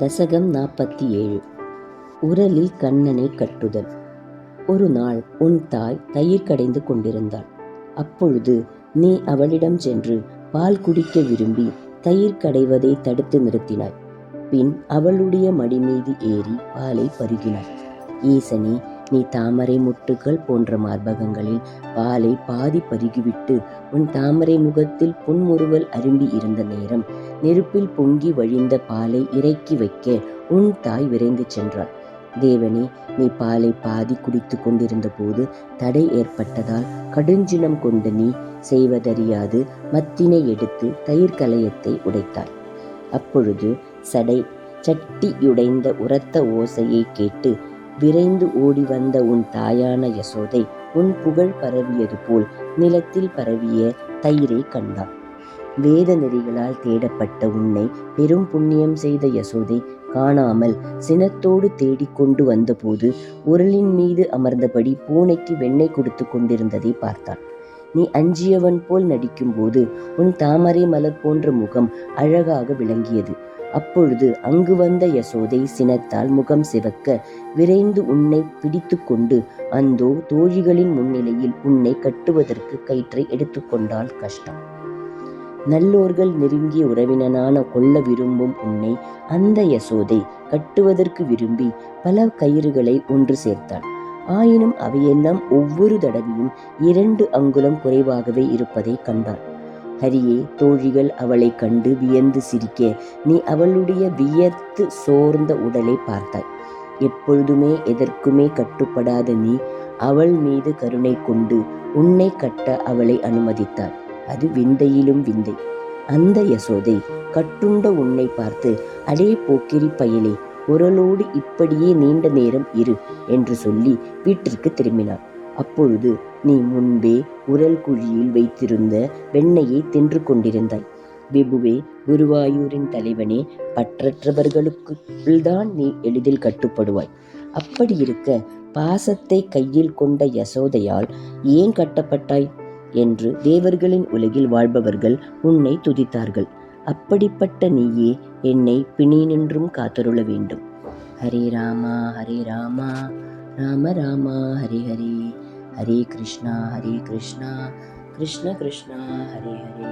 தசகம் 47. உரலில் கண்ணனை கட்டுதல். ஒரு நாள் உன் தாய் தயிர் கடைந்து கொண்டிருந்தாள். அப்பொழுது நீ அவளிடம் சென்று பால் குடிக்க விரும்பி தயிர் கடைவதை தடுத்து நிறுத்தினாய். பின் அவளுடைய மடி மீது ஏறி பாலை பருகினாய். ஈசனே, நீ தாமரை முட்டுகள் போன்ற மார்பகங்களில் பாலை பாதி பருகிவிட்டு உன் தாமரை முகத்தில் புன்முறுவல் அரும்பி இருந்த நேரம் நெருப்பில் பொங்கி வழிந்த பாலை இறக்கி வைக்க உன் தாய் விரைந்து சென்றாள். தேவனே, நீ பாலை பாதி குடித்து கொண்டிருந்த போது தடை ஏற்பட்டதால் கடுஞ்சினம் கொண்டு நீ செய்வதறியாது மத்தினை எடுத்து தயிர் கலயத்தை உடைத்தாய். அப்பொழுது சட்டியுடைந்த உரத்த ஓசையை கேட்டு விரைந்து ஓடி வந்த உன் தாயான யசோதை உன் புகழ் பரவியது போல் நிலத்தில் பரவிய தயிரை கண்டாள். வேத நெறிகளால் தேடப்பட்ட உன்னை பெரும் புண்ணியம் செய்த யசோதை காணாமல் சினத்தோடு தேடிக்கொண்டு வந்தபோது உரலின் மீது அமர்ந்தபடி பூனைக்கு வெண்ணெய் கொடுத்து கொண்டிருந்ததை பார்த்தாள். நீ அஞ்சியவன் போல் நடிக்கும்போது உன் தாமரை மலர் போன்ற முகம் அழகாக விளங்கியது. அப்பொழுது அங்கு வந்த யசோதை சினத்தால் முகம் சிவக்க விரைந்து உன்னை பிடித்து கொண்டு அந்தோ தோழிகளின் முன்னிலையில் உன்னை கட்டுவதற்கு கயிற்றை எடுத்துக்கொண்டால் கஷ்டம். நல்லோர்கள் நெருங்கிய உறவினனான கொள்ள விரும்பும் உன்னை அந்த யசோதை கட்டுவதற்கு விரும்பி பல கயிறுகளை ஒன்று சேர்த்தாள். ஆயினும் அவையெல்லாம் ஒவ்வொரு தடவையும் 2 அங்குலம் குறைவாகவே இருப்பதை கண்டாள். ஹரியே, தோழிகள் அவளை கண்டு வியந்து சிரிக்க நீ அவளுடைய வியர்த்து சோர்ந்த உடலை பார்த்தாய். எப்பொழுதுமே எதற்குமே கட்டுப்படாத நீ அவள் மீது கருணை கொண்டு உன்னை கட்ட அவளை அனுமதித்தாள். அது விந்தையிலும் விந்தை. அந்த யசோதை கட்டுண்ட உன்னை பார்த்து, அடே போக்கிரி பயலே, உரலோடு இப்படியே நீண்ட நேரம் இரு என்று சொல்லி வீட்டிற்கு திரும்பினாள். அப்பொழுது நீ முன்பே உரல் குழியில் வைத்திருந்த வெண்ணெயை தின்று கொண்டிருந்தாய். விபுவே, குருவாயூரின் தலைவனே, பற்றற்றவர்களுக்குள்தான் நீ எளிதில் கட்டுப்படுவாய். அப்படி இருக்க பாசத்தை கையில் கொண்ட யசோதையால் ஏன் கட்டப்பட்டாய் என்று தேவர்களின் உலகில் வாழ்பவர்கள் உன்னை துதித்தார்கள். அப்படிப்பட்ட நீயே என்னை பிணியினின்றும் காத்தருள வேண்டும். ஹரே ராமா ஹரே ராமா, ராம ராமா ஹரே ஹரே, ஹரே கிருஷ்ணா கிருஷ்ணா கிருஷ்ணா ஹரே ஹரே.